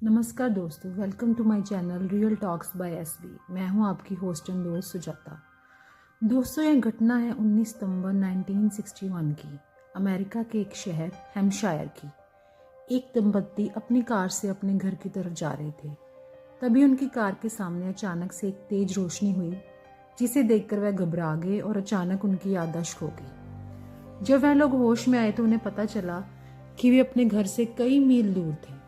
नमस्कार दोस्तों, welcome to my channel real talks by SB. मैं हूं आपकी होस्ट एंड दोस्त सुजाता। दोस्तों, यह घटना है 19 सितंबर 1961 की, अमेरिका के एक शहर हैम्पशायर की। एक दंपत्ति अपनी कार से अपने घर की तरफ जा रहे थे। तभी उनकी कार के सामने अचानक से एक तेज रोशनी हुई, जिसे देखकर वह घबरा गए और अचानक उनकी याददाश्त खो गई। जब वह लोग होश में आए तो उन्हें पता चला कि वे अपने घर से कई मील दूर थे।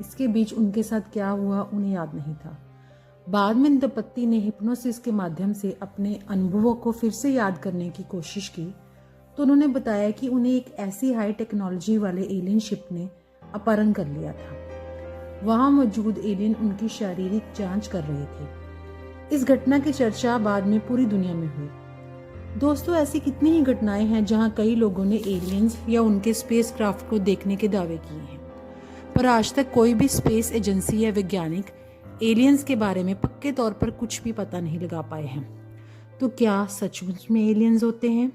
इसके बीच उनके साथ क्या हुआ उन्हें याद नहीं था। बाद में दंपत्ति ने हिप्नोसिस के माध्यम से अपने अनुभवों को फिर से याद करने की कोशिश की तो उन्होंने बताया कि उन्हें एक ऐसी हाई टेक्नोलॉजी वाले एलियन शिप ने अपहरण कर लिया था। वहां मौजूद एलियन उनकी शारीरिक जांच कर रहे थे। इस घटना की चर्चा बाद में पूरी दुनिया में हुई। दोस्तों, ऐसी कितनी ही घटनाएं हैं जहां कई लोगों ने एलियंस या उनके स्पेसक्राफ्ट को देखने के दावे किए हैं, पर आज तक कोई भी स्पेस एजेंसी या वैज्ञानिक एलियंस के बारे में पक्के तौर पर कुछ भी पता नहीं लगा पाए हैं। तो क्या सचमुच में एलियंस होते हैं?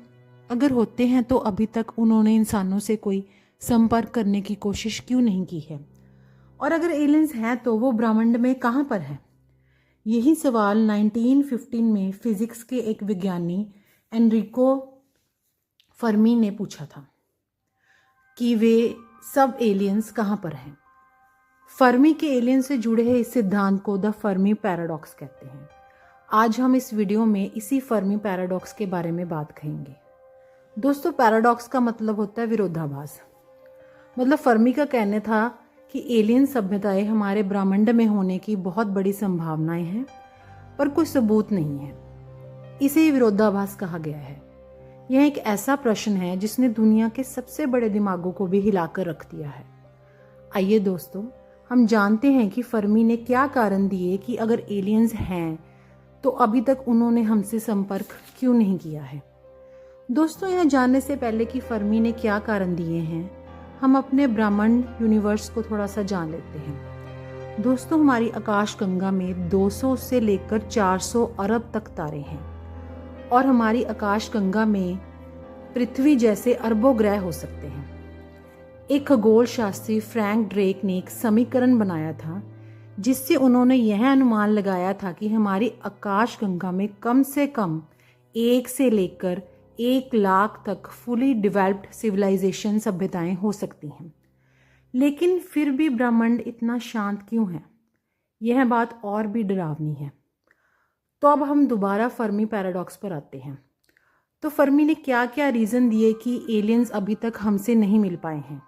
अगर होते हैं तो अभी तक उन्होंने इंसानों से कोई संपर्क करने की कोशिश क्यों नहीं की है? और अगर एलियंस हैं तो वो ब्रह्मांड में कहाँ पर है? यही सवाल 1915 में फिजिक्स के एक विज्ञानी एनरिको फर्मी ने पूछा था कि वे सब एलियंस कहाँ पर हैं। फर्मी के एलियन से जुड़े हैं इस सिद्धांत को द फर्मी पैराडॉक्स कहते हैं। आज हम इस वीडियो में इसी फर्मी पैराडॉक्स के बारे में बात करेंगे। दोस्तों, पैराडॉक्स का मतलब होता है विरोधाभास। मतलब फर्मी का कहना था कि एलियन सभ्यताएं हमारे ब्रह्मांड में होने की बहुत बड़ी संभावनाएं हैं, पर कोई सबूत नहीं है। इसे ही विरोधाभास कहा गया है। यह एक ऐसा प्रश्न है जिसने दुनिया के सबसे बड़े दिमागों को भी हिलाकर रख दिया है। आइए दोस्तों, हम जानते हैं कि फर्मी ने क्या कारण दिए कि अगर एलियंस हैं तो अभी तक उन्होंने हमसे संपर्क क्यों नहीं किया है। दोस्तों, यह जानने से पहले कि फर्मी ने क्या कारण दिए हैं, हम अपने ब्रह्मांड यूनिवर्स को थोड़ा सा जान लेते हैं। दोस्तों, हमारी आकाश गंगा में 200 से लेकर 400 अरब तक तारे हैं और हमारी आकाश गंगा में पृथ्वी जैसे अरबों ग्रह हो सकते हैं। एक खगोल शास्त्री फ्रैंक ड्रेक ने एक समीकरण बनाया था जिससे उन्होंने यह अनुमान लगाया था कि हमारी आकाश गंगा में कम से कम 1 से लेकर 1 लाख तक फुली डेवलप्ड सिविलाइजेशन सभ्यताएं हो सकती हैं। लेकिन फिर भी ब्रह्मांड इतना शांत क्यों है? यह बात और भी डरावनी है। तो अब हम दोबारा फर्मी पैराडॉक्स पर आते हैं। तो फर्मी ने क्या क्या रीज़न दिए कि एलियंस अभी तक हमसे नहीं मिल पाए हैं।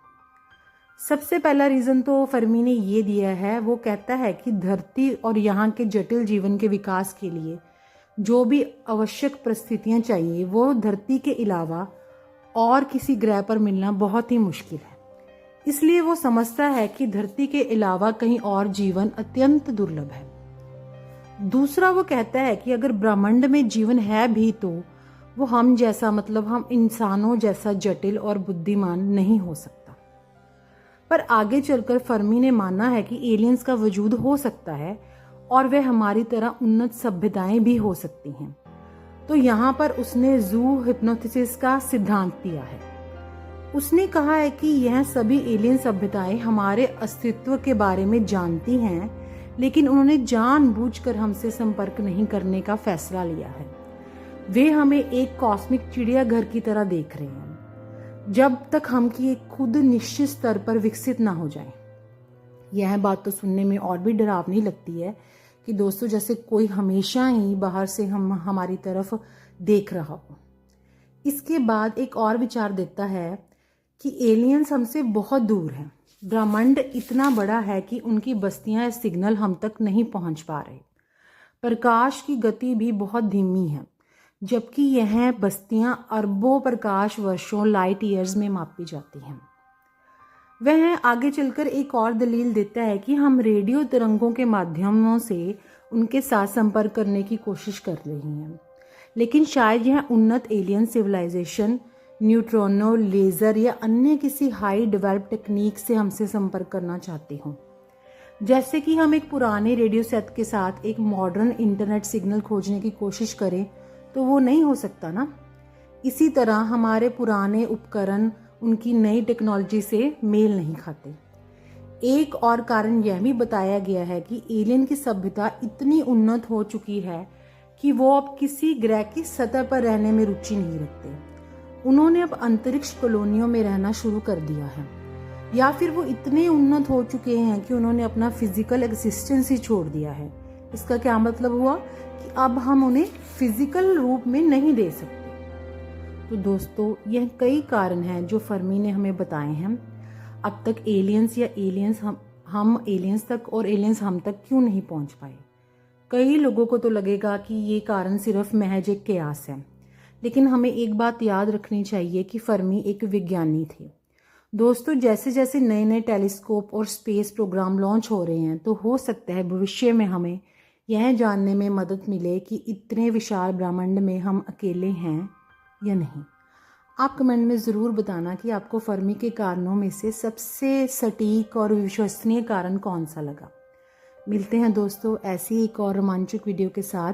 सबसे पहला रीज़न तो फर्मी ने ये दिया है, वो कहता है कि धरती और यहाँ के जटिल जीवन के विकास के लिए जो भी आवश्यक परिस्थितियाँ चाहिए वो धरती के अलावा और किसी ग्रह पर मिलना बहुत ही मुश्किल है। इसलिए वो समझता है कि धरती के अलावा कहीं और जीवन अत्यंत दुर्लभ है। दूसरा, वो कहता है कि अगर ब्रह्मांड में जीवन है भी तो वो हम जैसा, मतलब हम इंसानों जैसा जटिल और बुद्धिमान नहीं हो सकता। पर आगे चलकर फर्मी ने माना है कि एलियंस का वजूद हो सकता है और वे हमारी तरह उन्नत सभ्यताएं भी हो सकती हैं। तो यहाँ पर उसने जू हिप्नोसिस का सिद्धांत दिया है। उसने कहा है कि यह सभी एलियन सभ्यताएं हमारे अस्तित्व के बारे में जानती हैं, लेकिन उन्होंने जानबूझकर हमसे संपर्क नहीं करने का फैसला लिया है। वे हमें एक कॉस्मिक चिड़ियाघर की तरह देख रहे हैं जब तक हम की एक खुद निश्चित स्तर पर विकसित ना हो जाए। यह बात तो सुनने में और भी डरावनी लगती है कि दोस्तों, जैसे कोई हमेशा ही बाहर से हमारी तरफ देख रहा हो। इसके बाद एक और विचार देता है कि एलियंस हमसे बहुत दूर हैं। ब्रह्मांड इतना बड़ा है कि उनकी बस्तियां सिग्नल हम तक नहीं पहुंच पा रहे। प्रकाश की गति भी बहुत धीमी है, जबकि यह बस्तियां अरबों प्रकाश वर्षों लाइट ईयर्स में मापी जाती हैं। वह आगे चलकर एक और दलील देता है कि हम रेडियो तरंगों के माध्यमों से उनके साथ संपर्क करने की कोशिश कर रही हैं, लेकिन शायद यह उन्नत एलियन सिविलाइजेशन न्यूट्रॉनो, लेज़र या अन्य किसी हाई डेवलप्ड टेक्निक से हमसे संपर्क करना चाहते हों। जैसे कि हम एक पुराने रेडियो सेट के साथ एक मॉडर्न इंटरनेट सिग्नल खोजने की कोशिश करें तो वो नहीं हो सकता ना। इसी तरह हमारे पुराने उपकरण उनकी नई टेक्नोलॉजी से मेल नहीं खाते। एक और कारण यह भी बताया गया है कि एलियन की सभ्यता इतनी उन्नत हो चुकी है कि वो अब किसी ग्रह की सतह पर रहने में रुचि नहीं रखते। उन्होंने अब अंतरिक्ष कॉलोनियों में रहना शुरू कर दिया है, या फिर वो इतने उन्नत हो चुके हैं कि उन्होंने अपना फिजिकल एग्जिस्टेंस ही छोड़ दिया है। इसका क्या मतलब हुआ कि अब हम उन्हें फिजिकल रूप में नहीं दे सकते। तो दोस्तों, यह कई कारण हैं जो फर्मी ने हमें बताए हैं। अब तक एलियंस या एलियंस हम एलियंस तक और एलियंस हम तक क्यों नहीं पहुंच पाए। कई लोगों को तो लगेगा कि ये कारण सिर्फ महज एक कयास है, लेकिन हमें एक बात याद रखनी चाहिए कि फर्मी एक विज्ञानी थे। दोस्तों, जैसे जैसे नए नए टेलीस्कोप और स्पेस प्रोग्राम लॉन्च हो रहे हैं, तो हो सकता है भविष्य में हमें यह जानने में मदद मिले कि इतने विशाल ब्रह्मांड में हम अकेले हैं या नहीं। आप कमेंट में ज़रूर बताना कि आपको फर्मी के कारणों में से सबसे सटीक और विश्वसनीय कारण कौन सा लगा। मिलते हैं दोस्तों ऐसी एक और रोमांचक वीडियो के साथ।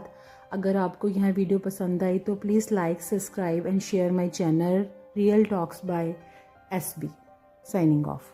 अगर आपको यह वीडियो पसंद आई तो please like, subscribe and share my channel real talks by SB. Signing off.